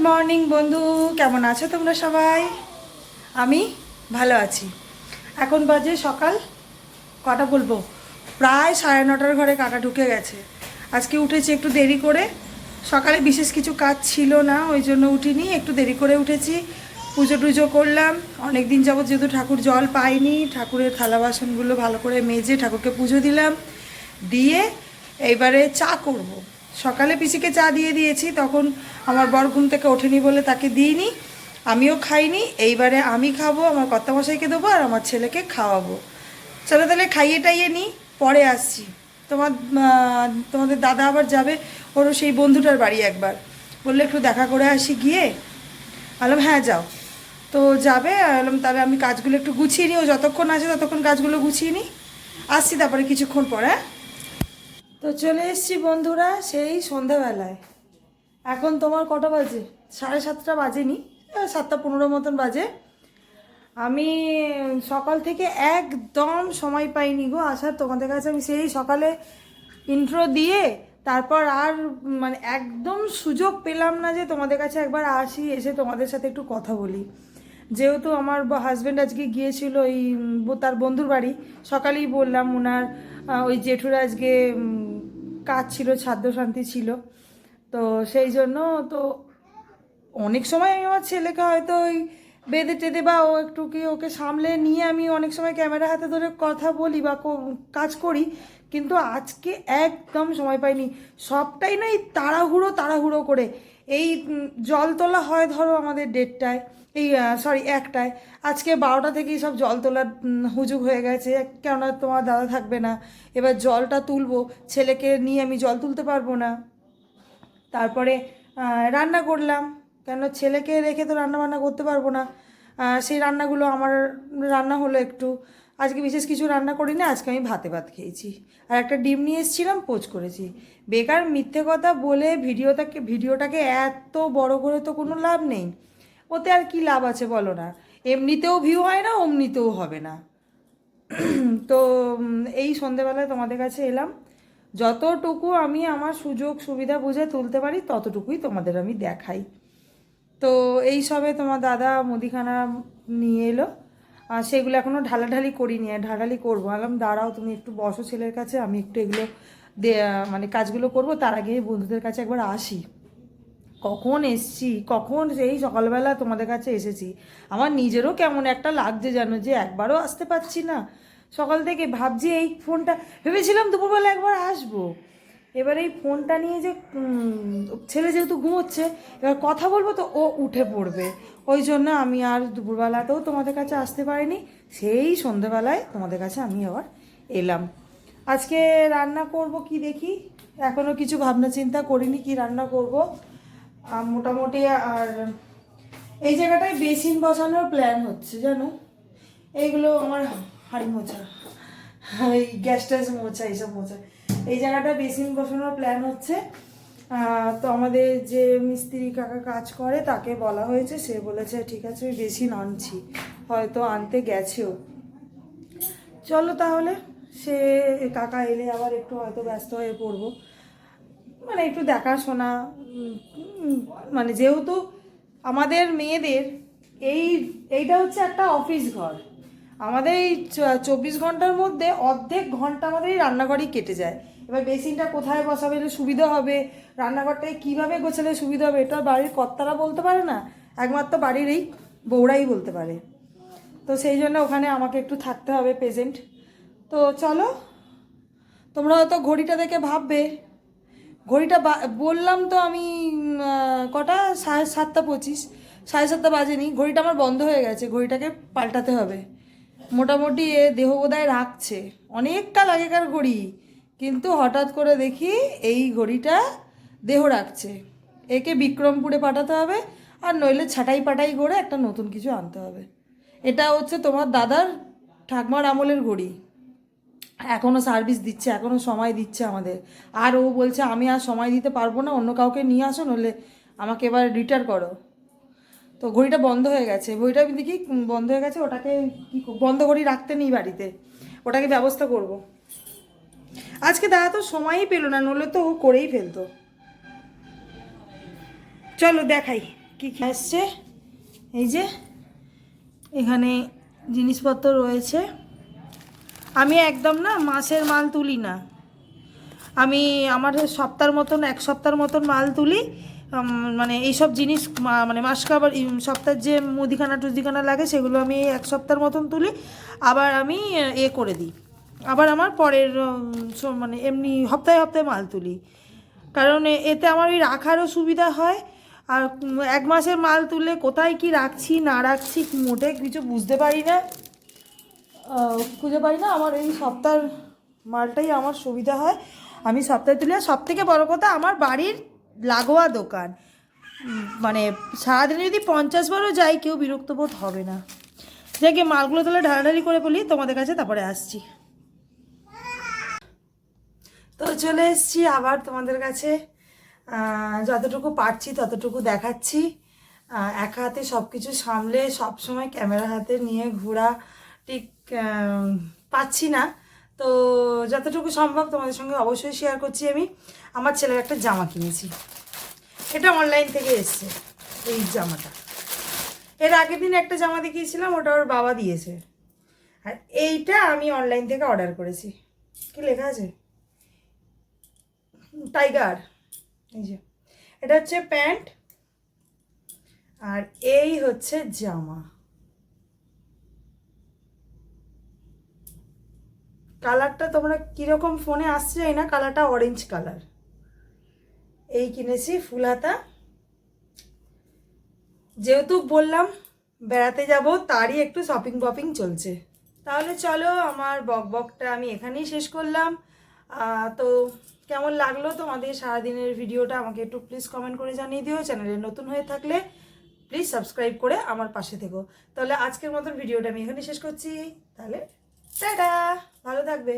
Morning বন্ধু, কেমন আছো তোমরা সবাই? আমি ভালো আছি। এখন বাজে সকাল কটা বলবো, প্রায় 9:30 ঘরে কাটা ঢুকে গেছে। আজকে উঠেছি একটু দেরি করে, সকালে বিশেষ কিছু কাজ ছিল না, ওই জন্য উঠিনি, একটু দেরি করে উঠেছি। পুজো টুজো করলাম। অনেক দিন যাবত যেহেতু ঠাকুর জল পাইনি, ঠাকুরের থালা বাসনগুলো ভালো করে মেজে ঠাকুরকে পুজো দিলাম, দিয়ে এইবারে চা করব। সকালে পিসিকে চা দিয়ে দিয়েছি, তখন আমার বর ঘুম থেকে ওঠেনি বলে তাকে দিইনি, আমিও খাইনি। এইবারে আমি খাবো, আমার কর্তামশাইকে দেবো আর আমার ছেলেকে খাওয়াবো। চলো তাহলে খাইয়ে টাইয়ে নিই, পরে আসছি। তোমাদের দাদা আবার যাবে ওরও সেই বন্ধুটার বাড়ি, একবার বললে একটু দেখা করে আসি গিয়ে। বললাম হ্যাঁ যাও। তো যাবে, বললাম তাহলে আমি কাজগুলো একটু গুছিয়ে নিই, ও যতক্ষণ আছে ততক্ষণ কাজগুলো গুছিয়ে নিই, আসছি তারপরে কিছুক্ষণ পরে। তো চলে এসছি বন্ধুরা সেই সন্ধ্যাবেলায়। এখন তোমার কটা বাজে? 7:30 বাজেনি, 7:15 মতন বাজে। আমি সকাল থেকে একদম সময় পাইনি গো আসার তোমাদের কাছে। আমি সেই সকালে ইন্ট্রো দিয়ে তারপর আর মানে একদম সুযোগ পেলাম না যে তোমাদের কাছে একবার আসি, এসে তোমাদের সাথে একটু কথা বলি। যেহেতু আমার হাজব্যান্ড আজকে গিয়েছিল ওই তার বন্ধুর বাড়ি, সকালেই বললাম ওনার ওই জেঠুর আজকে কাজ ছিল, ছাদ্য শান্তি ছিল। তো সেই জন্য তো অনেক সময় আমি আমার ছেলেকে হয়তো ওই বেঁধে টেঁধে বা ও একটু কি ওকে সামলে নিয়ে আমি অনেক সময় ক্যামেরা হাতে ধরে কথা বলি বা কাজ করি, কিন্তু আজকে একদম সময় পাইনি। সবটাই না এই তাড়াহুড়ো তাড়াহুড়ো করে। এই জল তোলা হয় ধরো আমাদের 1:30টায়, এই সরি 1টায়। আজকে 12টা থেকেই সব জল তোলার হুজুগ হয়ে গেছে, কেননা তোমার দাদা থাকবে না। এবার জলটা তুলবো, ছেলেকে নিয়ে আমি জল তুলতে পারবো না। তারপরে রান্না করলাম, কেন ছেলেকে রেখে তো রান্না বান্না করতে পারবো না। সেই রান্নাগুলো আমার রান্না হলো একটু। আজকে বিশেষ কিছু রান্না করিনি, আজকে আমি ভাতে ভাত খেয়েছি আর একটা ডিম নিয়ে এসেছিলাম, পোচ করেছি। বেকার মিথ্যে কথা বলে ভিডিওটাকে এত বড় করে তো কোনো লাভ নেই, ওতে আর কি লাভ আছে বলো না? এমনিতেও ভিউ হয় না, অমনিতেও হবে না। তো এই সন্ধেবেলায় তোমাদের কাছে এলাম, যতটুকু আমি আমার সুযোগ সুবিধা বুঝে তুলতে পারি ততটুকুই তোমাদের আমি দেখাই। তো এই সবে তোমার দাদা মুদিখানা নিয়ে এলো, আর সেগুলো এখনও ঢালাঢালি করিনি, আর ঢালাঢালি করবো। বললাম দাঁড়াও তুমি একটু বসো ছেলের কাছে, আমি একটু এগুলো মানে কাজগুলো করব, তার আগে বন্ধুদের কাছে একবার আসি। কখন এসছি, কখন সেই সকালবেলা তোমাদের কাছে এসেছি। আমার নিজেরও কেমন একটা লাগছে জানো, যে একবারও আসতে পারছি না। সকাল থেকে ভাবছি এই ফোনটা, ভেবেছিলাম দুপুরবেলা একবার আসবো। এবার এই ফোনটা নিয়ে যে ছেলে যেহেতু ঘুমোচ্ছে, এবার কথা বলবো তো ও উঠে পড়বে, ওই জন্য আমি আর দুপুরবেলাতেও তোমাদের কাছে আসতে পারিনি। সেই সন্ধ্যেবেলায় তোমাদের কাছে আমি আবার এলাম। আজকে রান্না করব কি দেখি, এখনও কিছু ভাবনা চিন্তা করিনি কি রান্না করব। মোটামুটি আর এই জায়গাটায় বেসিন বসানোর প্ল্যান হচ্ছে জানো। এইগুলো আমার হাঁড়ি মোছা, এই গ্যাস ট্যাস মোছা, এইসব মোছা, এই জায়গাটা বেসিন বসানোর প্ল্যান হচ্ছে। তো আমাদের যে মিস্ত্রি কাকা কাজ করে তাকে বলা হয়েছে, সে বলেছে ঠিক আছে ওই বেসিন আনছি, হয়তো আনতে গেছেও। চলো তাহলে, সে কাকা এলে আবার একটু হয়তো ব্যস্ত হয়ে পড়বো, মানে একটু দেখাশোনা। মানে যেহেতু আমাদের মেয়েদের এইটা হচ্ছে একটা অফিস ঘর, আমাদের এই 24 ঘন্টার মধ্যে অর্ধেক ঘন্টা আমাদের এই রান্নাঘরেই কেটে যায়। এবার বেসিনটা কোথায় বসাবে সুবিধা হবে, রান্নাঘরটায় কীভাবে গোছালে সুবিধা হবে, এটা বাড়ির কর্তারা বলতে পারে না, একমাত্র বাড়ির এই বউরাই বলতে পারে। তো সেই জন্য ওখানে আমাকে একটু থাকতে হবে প্রেজেন্ট। তো চলো, তোমরা হয়তো ঘড়িটা দেখে ভাববে, ঘড়িটা বললাম তো আমি কটা, 7:25, 7:30 বাজেনি, ঘড়িটা আমার বন্ধ হয়ে গেছে, ঘড়িটাকে পাল্টাতে হবে। মোটামুটি এ দেহ বোধহয় রাখছে, অনেককাল আগেকার ঘড়ি, কিন্তু হঠাৎ করে দেখি এই ঘড়িটা দেহ রাখছে। একে বিক্রমপুরে পাঠাতে হবে, আর নইলে ছাটাই পাটাই করে একটা নতুন কিছু আনতে হবে। এটা হচ্ছে তোমার দাদার ঠাকমার আমলের ঘড়ি, এখনও সার্ভিস দিচ্ছে, এখনও সময় দিচ্ছে আমাদের। আর ও বলছে আমি আর সময় দিতে পারবো না, অন্য কাউকে নিয়ে আসো, নইলে আমাকে এবার রিটায়ার করো। তো ঘড়িটা বন্ধ হয়ে গেছে, ঘড়িটা দেখি বন্ধ হয়ে গেছে, ওটাকে কি বন্ধ ঘড়ি রাখতে নেই বাড়িতে, ওটাকে ব্যবস্থা করব। আজকে দাদা তো সময়ই পেলো না, নইলে তো ও করেই ফেলতো। চলো দেখাই কী কী আসছে, এই যে এখানে জিনিসপত্র রয়েছে। আমি একদম না মাসের মাল তুলি না, আমি আমার এক সপ্তাহের মতন মাল তুলি। মানে এইসব জিনিস মানে মাস কাবার সপ্তাহের যে মুদিখানা টুদিখানা লাগে সেগুলো আমি এক সপ্তাহের মতন তুলি, আবার আমি করে দিই। আবার আমার পরের মানে এমনি হপ্তাহে হপ্তাহে মাল তুলি, কারণ এতে আমার ওই রাখারও সুবিধা হয়। আর এক মাসের মাল তুললে কোথায় কি রাখছি না রাখছি মোটে কিছু বুঝতে পারি না, খুঁজে পাই না। আমার এই সপ্তাহের মালটাই আমার সুবিধা হয়, আমি সপ্তাহে তুলি। আর সবথেকে বড় কথা, আমার বাড়ির লাগোয়া দোকান, মানে সারাদিনে যদি 50 বারও যাই কেউ বিরক্ত বোধ হবে না। যাকে মালগুলো তাহলে ঢালাঢালি করে বলি তোমাদের কাছে, তারপরে আসছি। তো চলে এসেছি আবার তোমাদের কাছে, যতটুকু পারছি ততটুকু দেখাচ্ছি। এক হাতে সব কিছু সামলে সবসময় ক্যামেরা হাতে নিয়ে ঘোরা ঠিক পাচ্ছি না, তো যতটুকু সম্ভব তোমাদের সঙ্গে অবশ্যই শেয়ার করছি। আমি আমার ছেলের একটা জামা কিনেছি, এটা অনলাইন থেকে এসছে। এই জামাটা এর আগের দিন একটা জামা দেখিয়েছিলাম, ওটা ওর বাবা দিয়েছে। আর এইটা আমি অনলাইন থেকে অর্ডার করেছি। কি লেখা আছে? টাইগার। এই যে এটা হচ্ছে প্যান্ট, আর এই হচ্ছে জামা। কালারটা তোমরা কীরকম ফোনে আসছে জানি না, কালারটা অরেঞ্জ কালার। এই কিনেছি ফুল হাতা, যেহেতু বললাম বেড়াতে যাব তারই একটু শপিং বপিং চলছে। তাহলে চলো, আমার বকবকটা আমি এখানেই শেষ করলাম। তো কেমন লাগলো তোমাদের সারাদিনের ভিডিওটা আমাকে একটু প্লিজ কমেন্ট করে জানিয়ে দিও। চ্যানেলে নতুন হয়ে থাকলে প্লিজ সাবস্ক্রাইব করে আমার পাশে থেকো। তাহলে আজকের মতন ভিডিওটা আমি এখানেই শেষ করছি। তাহলে টাটা, ভালো থাকবে।